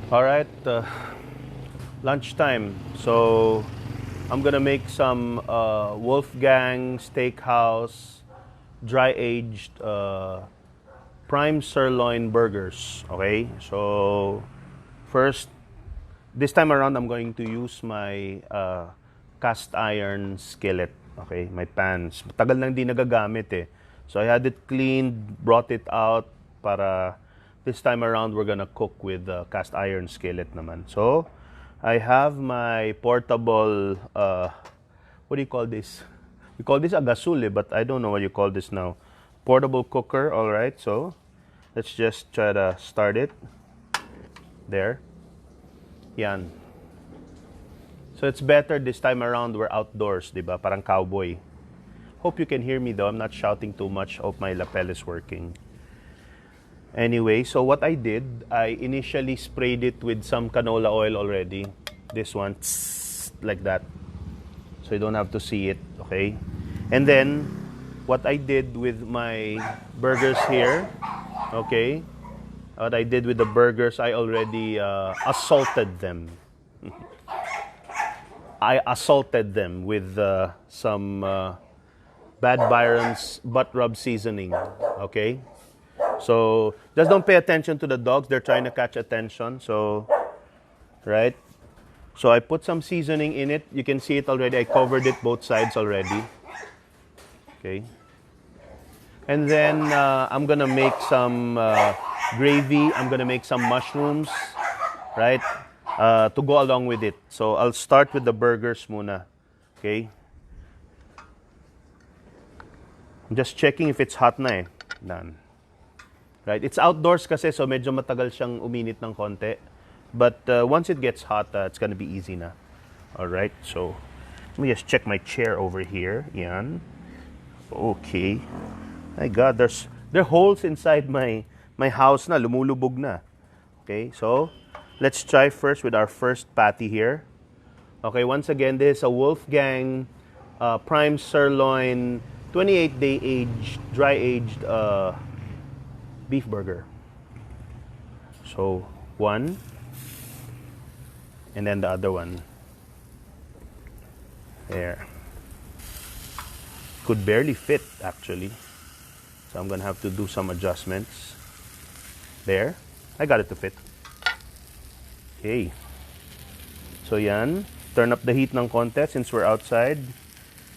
All right, lunchtime. So I'm gonna make some Wolfgang Steakhouse dry aged prime sirloin burgers. Okay, so first, this time around, I'm going to use my cast iron skillet. Okay, my pans. Tagal nang di nagagamit eh. So I had it cleaned, brought it out para this time around we're gonna cook with the cast iron skillet naman. So I have my portable, what do you call this? We call this a gasol, but I don't know what you call this now. Portable cooker, all right. So let's just try to start it. There. Yan. So it's better this time around we're outdoors, di ba? Parang cowboy. Hope you can hear me though. I'm not shouting too much. Hope my lapel is working. Anyway, so what I did, I initially sprayed it with some canola oil already. This one, like that. So you don't have to see it, okay? And then, what I did with my burgers here, okay? What I did with the burgers, I already assaulted them. I assaulted them with some Bad Byron's butt rub seasoning, okay? So just don't pay attention to the dogs. They're trying to catch attention. So, right? So I put some seasoning in it. You can see it already. I covered it both sides already. Okay. And then I'm gonna make some gravy. I'm gonna make some mushrooms, right? To go along with it. So I'll start with the burgers muna. Okay. I'm just checking if it's hot na eh. Done. Right? It's outdoors kasi so medyo matagal siyang uminit ng konti. But once it gets hot, it's gonna be easy na. Alright, so let me just check my chair over here. Yan. Okay. My God, there are holes inside my house na, lumulubog na. Okay, so let's try first with our first patty here. Okay, once again, this is a Wolfgang prime sirloin 28-day aged, dry aged beef burger. So one, and then the other one. There. Could barely fit actually. So I'm gonna have to do some adjustments. There. I got it to fit. Okay. So yan. Turn up the heat ng konti since we're outside.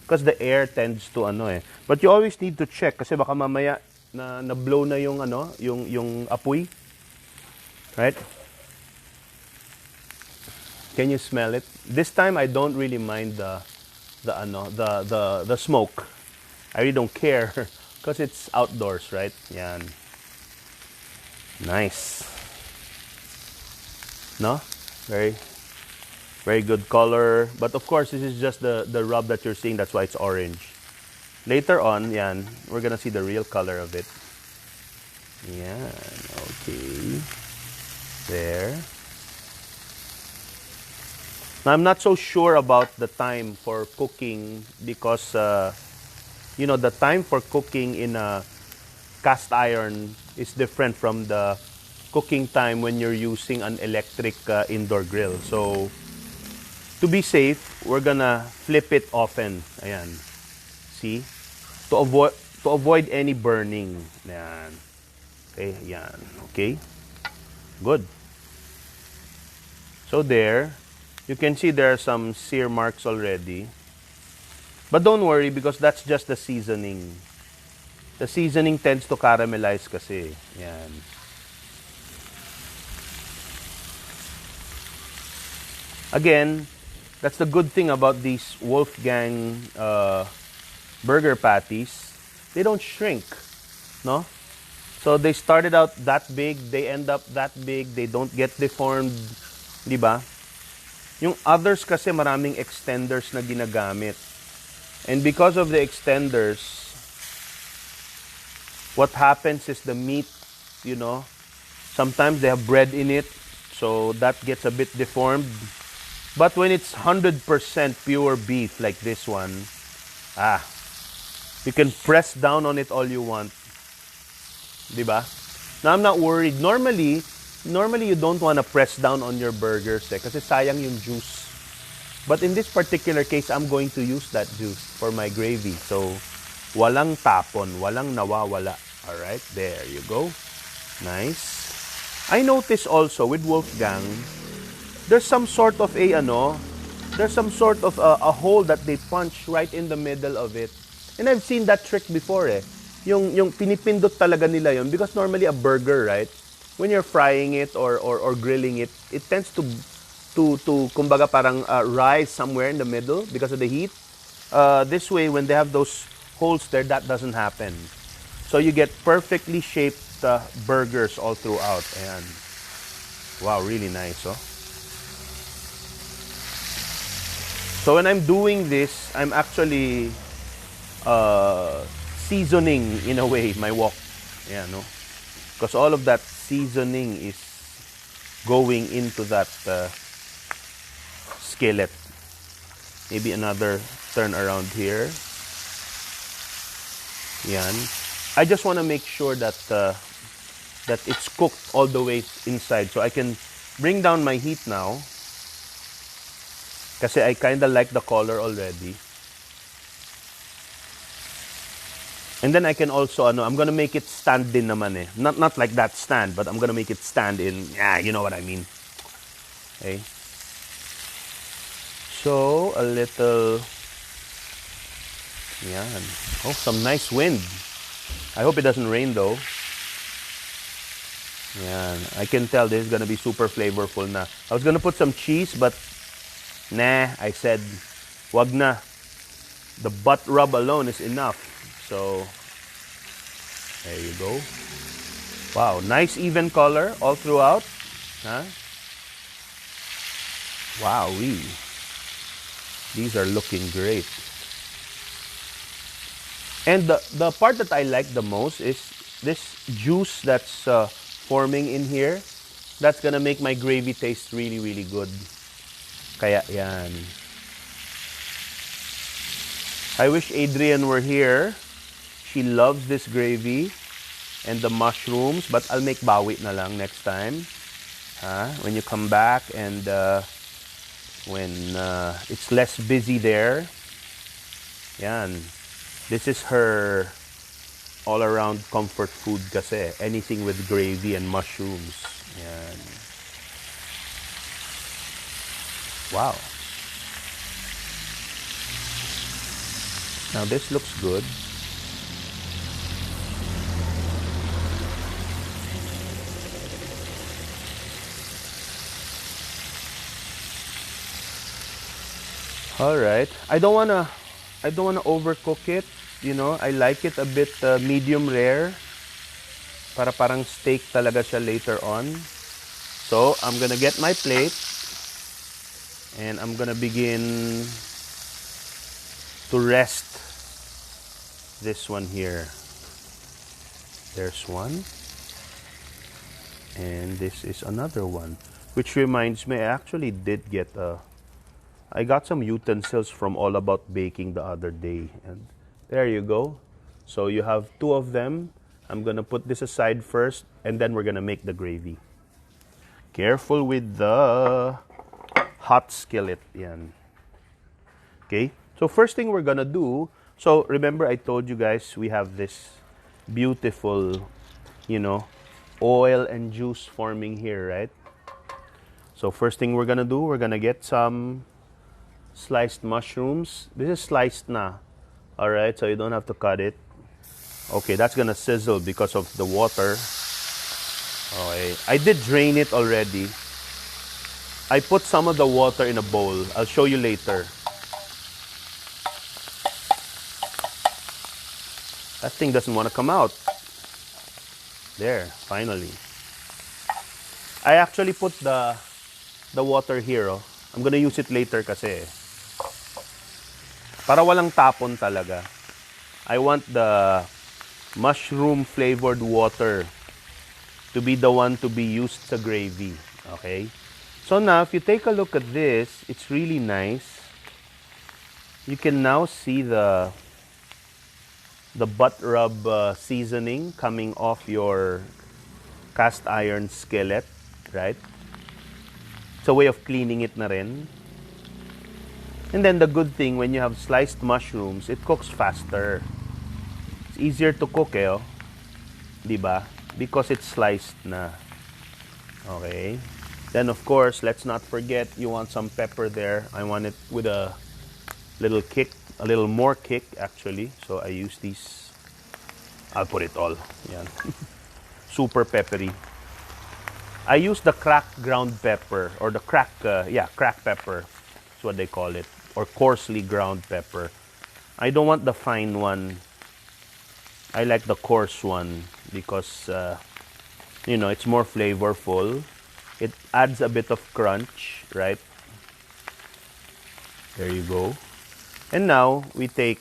Because the air tends to ano eh. But you always need to check kasi baka mamaya na blow na yung ano, yung apoy. Right? Can you smell it? This time I don't really mind the smoke. I really don't care because it's outdoors, right? Yan. Nice. No? Very very good color. But of course, this is just the rub that you're seeing. That's why it's orange. Later on, yan, we're gonna see the real color of it. Yan. Okay. There. Now, I'm not so sure about the time for cooking because, the time for cooking in a cast iron is different from the cooking time when you're using an electric indoor grill. So, to be safe, we're gonna flip it often. Ayan. See? To avoid any burning. Ayan. Okay, ayan. Okay? Good. So there, you can see there are some sear marks already. But don't worry because that's just the seasoning. The seasoning tends to caramelize kasi. Yan. Again, that's the good thing about these Wolfgang burger patties. They don't shrink, no? So they started out that big, they end up that big, they don't get deformed, di ba? Yung others kasi maraming extenders na ginagamit. And because of the extenders, what happens is the meat, sometimes they have bread in it, so that gets a bit deformed. But when it's 100% pure beef like this one, you can press down on it all you want. Diba? Now, I'm not worried. Normally, Normally, you don't want to press down on your burgers kasi sayang yung juice. But in this particular case, I'm going to use that juice for my gravy. So, walang tapon, walang nawawala. Alright, there you go. Nice. I notice also with Wolfgang, there's some sort of a hole that they punch right in the middle of it. And I've seen that trick before Yung pinipindot talaga nila yun because normally a burger, right? When you're frying it or grilling it, it tends to kumbaga parang rise somewhere in the middle because of the heat. This way, when they have those holes there, that doesn't happen. So you get perfectly shaped burgers all throughout. And wow, really nice, oh. So when I'm doing this, I'm actually seasoning in a way my wok. Yeah, no? Because all of that seasoning is going into that skillet. Maybe another turn around here. Yan. I just want to make sure that that it's cooked all the way inside. So I can bring down my heat now. Kasi I kinda like the color already. And then I can also, I'm gonna make it stand din naman eh. Not like that stand, but I'm gonna make it stand in, you know what I mean. Okay. So, a little, yan. Oh, some nice wind. I hope it doesn't rain though. Yan. I can tell this is gonna be super flavorful na. I was gonna put some cheese, but nah, I said, wag na. The butt rub alone is enough. So, there you go. Wow, nice even color all throughout. Huh? Wow-wee. These are looking great. And the part that I like the most is this juice that's forming in here. That's gonna make my gravy taste really, really good. Kaya yan. I wish Adrian were here. She loves this gravy and the mushrooms, but I'll make bawi na lang next time. When you come back and when it's less busy there. Yan. This is her all-around comfort food kasi. Anything with gravy and mushrooms. Yan. Wow. Now this looks good. All right. I don't wanna overcook it. You know, I like it a bit medium rare. Para parang steak talaga siya later on. So I'm gonna get my plate and I'm gonna begin to rest this one here. There's one. And this is another one. Which reminds me, I actually did get I got some utensils from All About Baking the other day. And there you go. So you have two of them. I'm gonna put this aside first and then we're gonna make the gravy. Careful with the hot skillet. Yan. Okay. So first thing we're gonna do, so remember I told you guys we have this beautiful, oil and juice forming here, right? So first thing we're gonna do, we're gonna get some sliced mushrooms. This is sliced na. Alright, so you don't have to cut it. Okay, that's gonna sizzle because of the water. Okay, I did drain it already. I put some of the water in a bowl. I'll show you later. That thing doesn't want to come out. There, finally. I actually put the water here. Oh. I'm gonna use it later kasi. Para walang tapon talaga. I want the mushroom flavored water to be the one to be used sa gravy. Okay? So now, if you take a look at this, it's really nice. You can now see the butt rub seasoning coming off your cast iron skillet. right? It's a way of cleaning it na rin. And then the good thing, when you have sliced mushrooms, it cooks faster. It's easier to cook eh, oh. Diba? Because it's sliced na. Okay. Then of course, let's not forget, you want some pepper there. I want it with a little kick, a little more kick actually. So I use these. I'll put it all. Yan. Super peppery. I use the cracked ground pepper, or the cracked pepper. That's what they call it, or coarsely ground pepper. I don't want the fine one. I like the coarse one because you know, it's more flavorful. It adds a bit of crunch, right? There you go. And now we take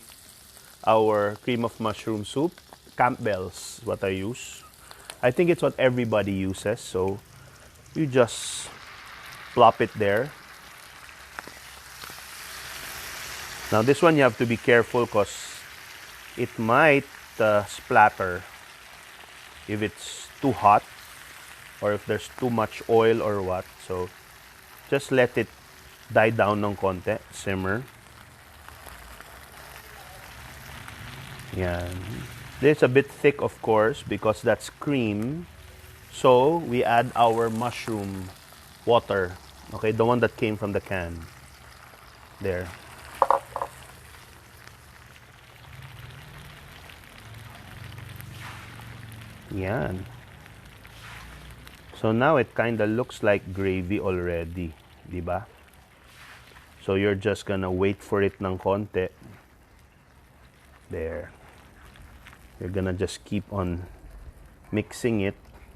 our cream of mushroom soup. Campbell's is what I use. I think it's what everybody uses, so you just plop it there. Now this one you have to be careful because it might splatter if it's too hot or if there's too much oil or what. So just let it die down ng konti, simmer. Yan. It's a bit thick of course because that's cream. So we add our mushroom water. Okay, the one that came from the can. There. Yan. So now it kind of looks like gravy already, di ba? So you're just gonna wait for it ng konti. There. You're gonna just keep on mixing it,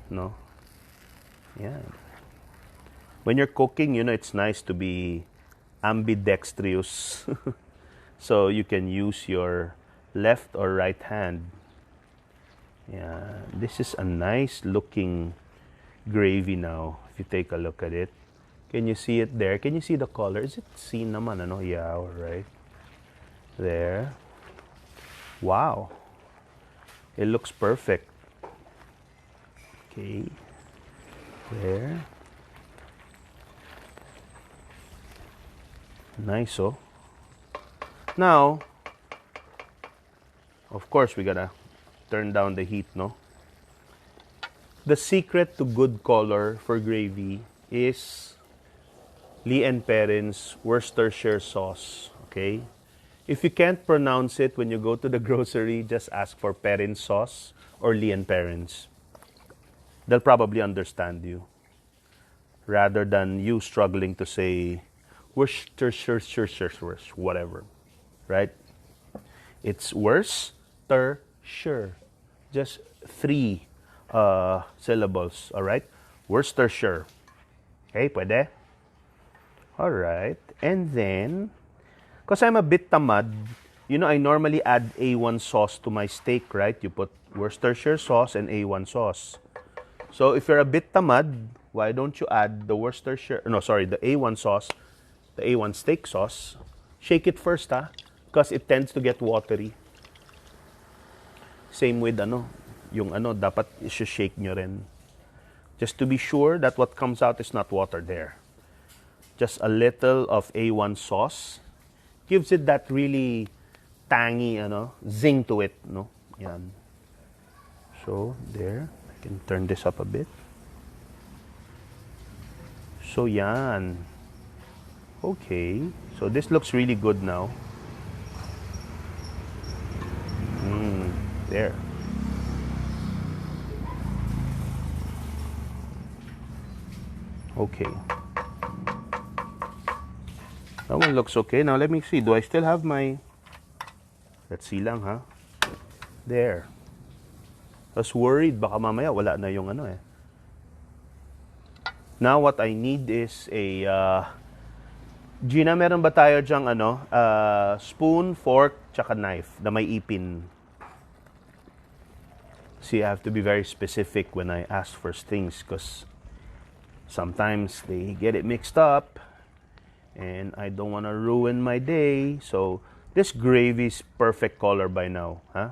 no? Yeah. When you're cooking, you know, it's nice to be ambidextrous. So you can use your left or right hand. Yeah, this is a nice looking gravy now. If you take a look at it, can you see it there? Can you see the color? Is it seen naman, ano? Yeah, all right. There. Wow. It looks perfect. Okay. There. Nice, oh. Now, of course, we gotta turn down the heat, no? The secret to good color for gravy is Lee and Perrins Worcestershire sauce, okay? If you can't pronounce it when you go to the grocery, just ask for Perrins sauce or Lee and Perrins. They'll probably understand you rather than you struggling to say Worcestershire, whatever, right? It's Worcestershire. Just 3 syllables, all right? Worcestershire. Okay, pwede? All right. And then, because I'm a bit tamad, you know, I normally add A1 sauce to my steak, right? You put Worcestershire sauce and A1 sauce. So if you're a bit tamad, why don't you add the the A1 sauce, the A1 steak sauce. Shake it first, ha? Because it tends to get watery. Same with dapat i-shake nyo rin. Just to be sure that what comes out is not water there. Just a little of A1 sauce gives it that really tangy, zing to it, no? Yan. So, there. I can turn this up a bit. So, yan. Okay. So, this looks really good now. There. Okay. That one looks okay. Now, let me see. Do I still have my... Let's see lang, ha? There. I was worried. Baka mamaya wala na yung eh. Now, what I need is a... Gina, meron ba tayo dyang spoon, fork, tsaka knife na may ipin? See, I have to be very specific when I ask for things because sometimes they get it mixed up and I don't want to ruin my day. So, this gravy is perfect color by now. Huh?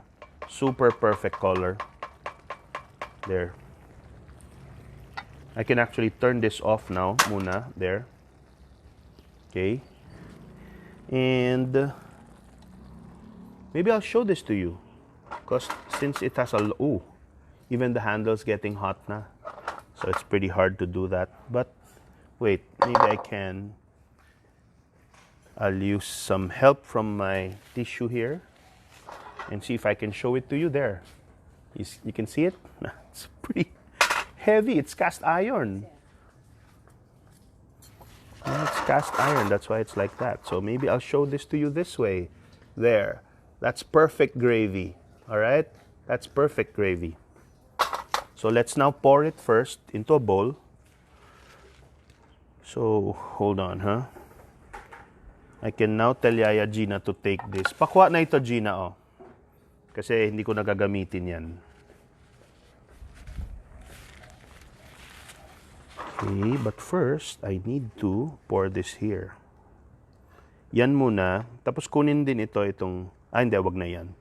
Super perfect color. There. I can actually turn this off now muna there. Okay. And maybe I'll show this to you. Because since it has a... Ooh, even the handle's getting hot na. So it's pretty hard to do that. But wait, maybe I can... I'll use some help from my tissue here and see if I can show it to you there. You can see it? It's pretty heavy. It's cast iron. Yeah, it's cast iron. That's why it's like that. So maybe I'll show this to you this way. There. That's perfect gravy. All right? That's perfect gravy. So let's now pour it first into a bowl. So, hold on, huh? I can now tell Yaya Gina to take this. Pakuha na ito, Gina, oh. Kasi hindi ko nagagamitin yan. Okay, but first, I need to pour this here. Yan muna. Tapos kunin din itong... hindi, wag na yan.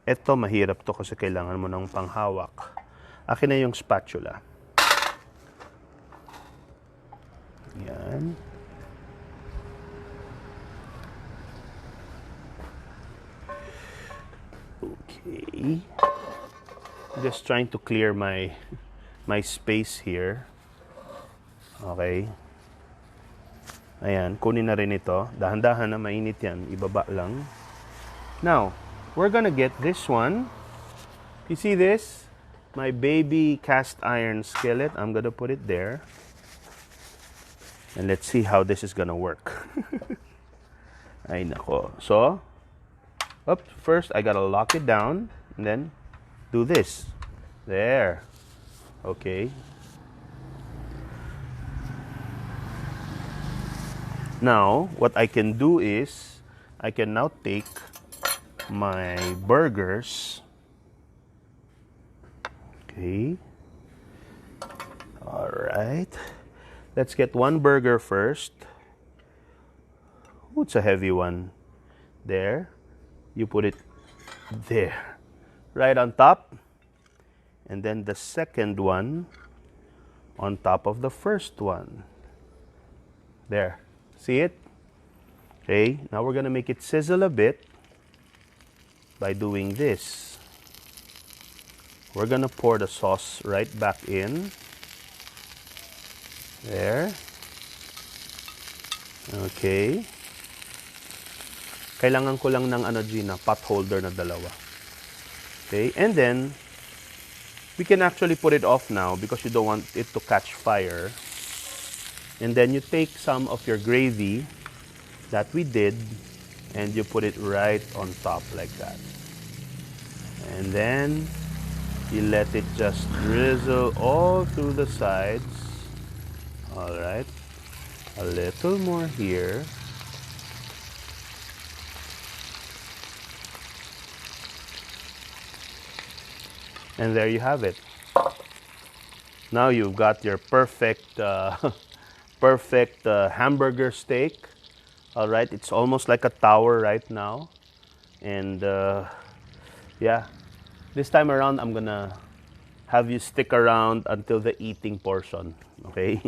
Ito, mahirap to kasi kailangan mo ng panghawak. Akin na yung spatula. Yan. Okay. Just trying to clear my space here. Okay. Ayan, kunin na rin ito. Dahan-dahan na, mainit yan. Ibaba lang. Now, we're gonna get this one. You see this? My baby cast iron skillet. I'm gonna put it there. And let's see how this is gonna work. Ay nako. So, first I gotta lock it down and then do this. There. Okay. Now, what I can do is I can now take my burgers. Okay. All right. Let's get one burger first. Ooh, it's a heavy one. There. You put it there. Right on top. And then the second one on top of the first one. There. See it? Okay. Now we're going to make it sizzle a bit by doing this. We're going to pour the sauce right back in. There. Okay. Kailangan ko lang ng Gina, pot holder na dalawa. Okay, and then we can actually put it off now because you don't want it to catch fire. And then you take some of your gravy that we did and you put it right on top like that. And then you let it just drizzle all through the sides. All right. A little more here. And there you have it. Now you've got your perfect, perfect hamburger steak. All right, it's almost like a tower right now. And yeah, this time around, I'm gonna have you stick around until the eating portion, okay?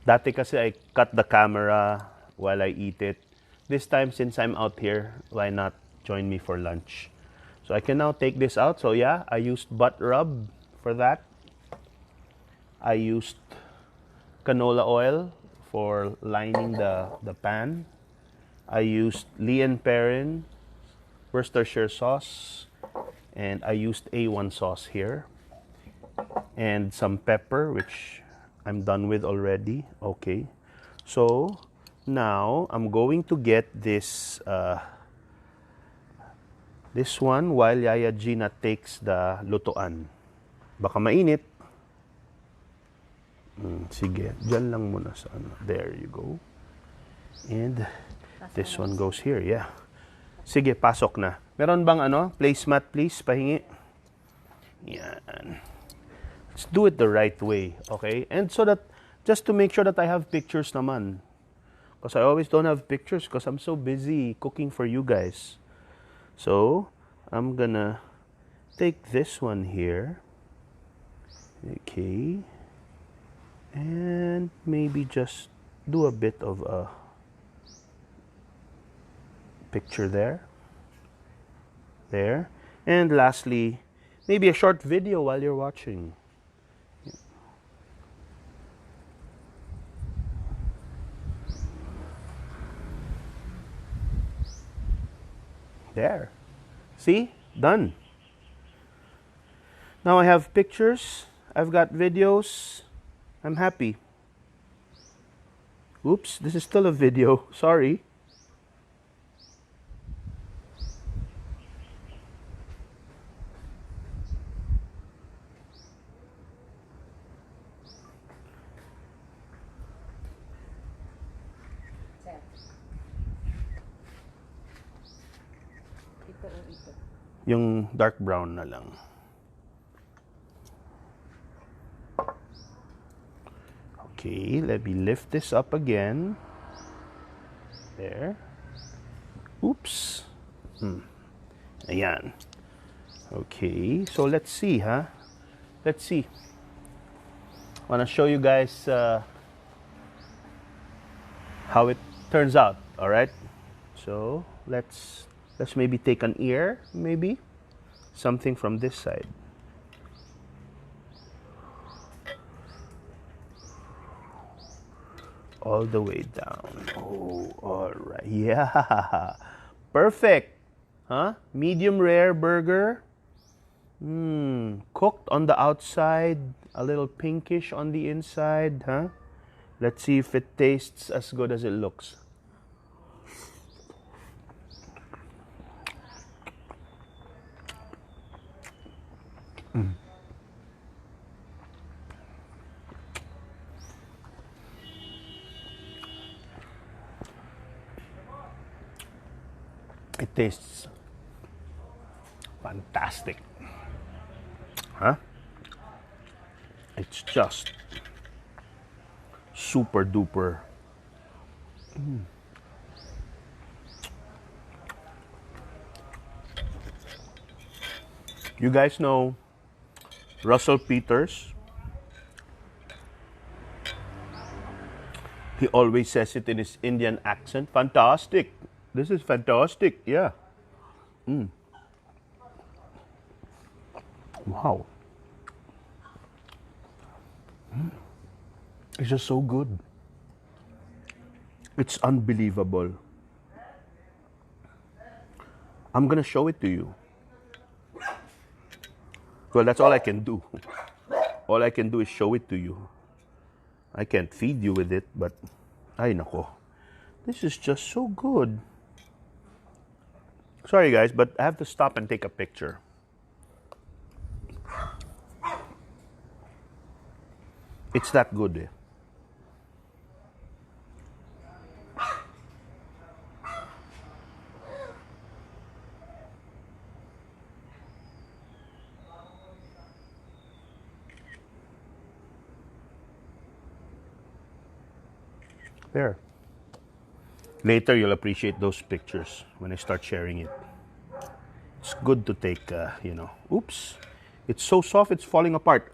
Dati kasi I cut the camera while I eat it. This time, since I'm out here, why not join me for lunch? So I can now take this out. So yeah, I used butt rub for that. I used canola oil for lining the pan. I used Lee & Perrin Worcestershire sauce. And I used A1 sauce here. And some pepper, which I'm done with already. Okay. So now I'm going to get this this one while Yaya Gina takes the lutuan. Baka mainit. Sige, dyan lang muna sa ano. There you go. And this one goes here, yeah. Sige, pasok na. Meron bang placemat please, pahingi? Yan. Let's do it the right way, okay? And so that, just to make sure that I have pictures naman. Because I always don't have pictures because I'm so busy cooking for you guys. So, I'm gonna take this one here. Okay. maybe just do a bit of a picture there. There. And lastly, maybe a short video while you're watching. There. See? Done. Now I have pictures. I've got videos. I'm happy. Oops, this is still a video. Sorry. Yung dark brown na lang. Okay, let me lift this up again. There. Oops. Ayan. Okay, so let's see, huh? Let's see. I want to show you guys how it turns out, all right? So let's maybe take an ear, maybe something from this side. All the way down. Oh, all right. Yeah. Perfect. Huh? Medium rare burger. Cooked on the outside, a little pinkish on the inside, huh? Let's see if it tastes as good as it looks. It tastes fantastic. Huh? It's just super duper. You guys know Russell Peters? He always says it in his Indian accent. Fantastic. This is fantastic. Yeah. Wow. It's just so good. It's unbelievable. I'm gonna show it to you. Well, that's all I can do. All I can do is show it to you. I can't feed you with it, but ay nako. This is just so good. Sorry guys, but I have to stop and take a picture. It's that good. Eh? There. Later, you'll appreciate those pictures when I start sharing it. It's good to take, you know. Oops. It's so soft, it's falling apart.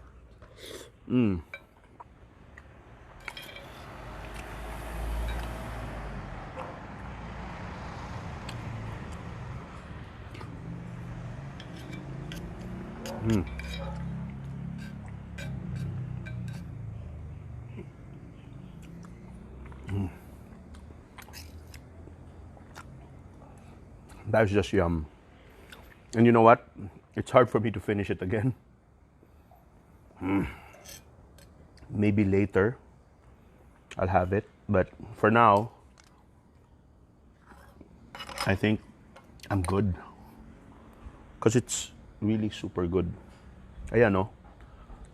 That's just yum. And you know what? It's hard for me to finish it again. Maybe later I'll have it. But for now, I think I'm good. Because it's really super good. Ayan, no?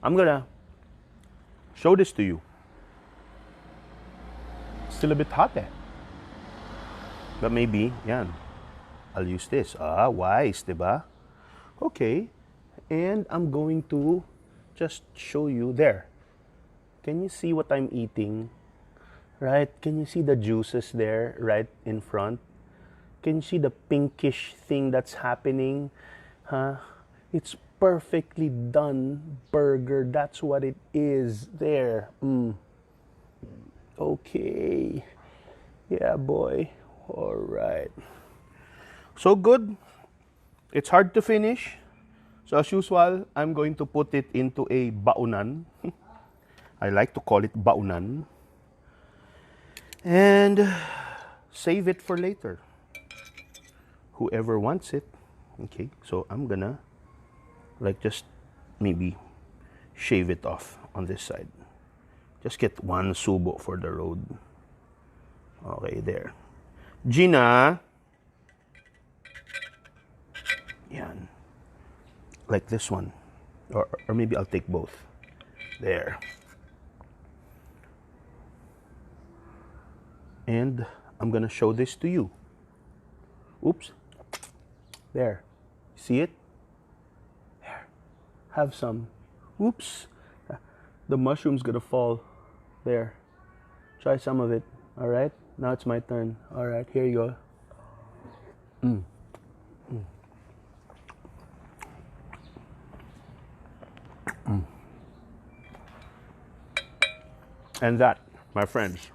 I'm gonna show this to you. Still a bit hot eh. But maybe, yan. I'll use this. Ah, wise, diba? Okay. And I'm going to just show you there. Can you see what I'm eating? Right? Can you see the juices there right in front? Can you see the pinkish thing that's happening? Huh? It's perfectly done burger. That's what it is there. Okay. Yeah, boy. All right. So good. It's hard to finish. So as usual, I'm going to put it into a baunan. I like to call it baunan. And save it for later. Whoever wants it. Okay, so I'm gonna like just maybe shave it off on this side. Just get one subo for the road. Okay, there. Gina. Yan. Like this one. Or maybe I'll take both. There. And I'm gonna show this to you. Oops. There. See it? There. Have some. Oops. The mushroom's gonna fall. There. Try some of it. Alright? Now it's my turn. Alright, here you go. And that, my friends,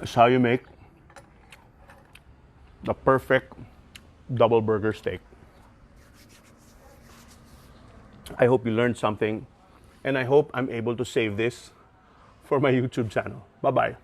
is how you make the perfect double burger steak. I hope you learned something, and I hope I'm able to save this for my YouTube channel. Bye-bye.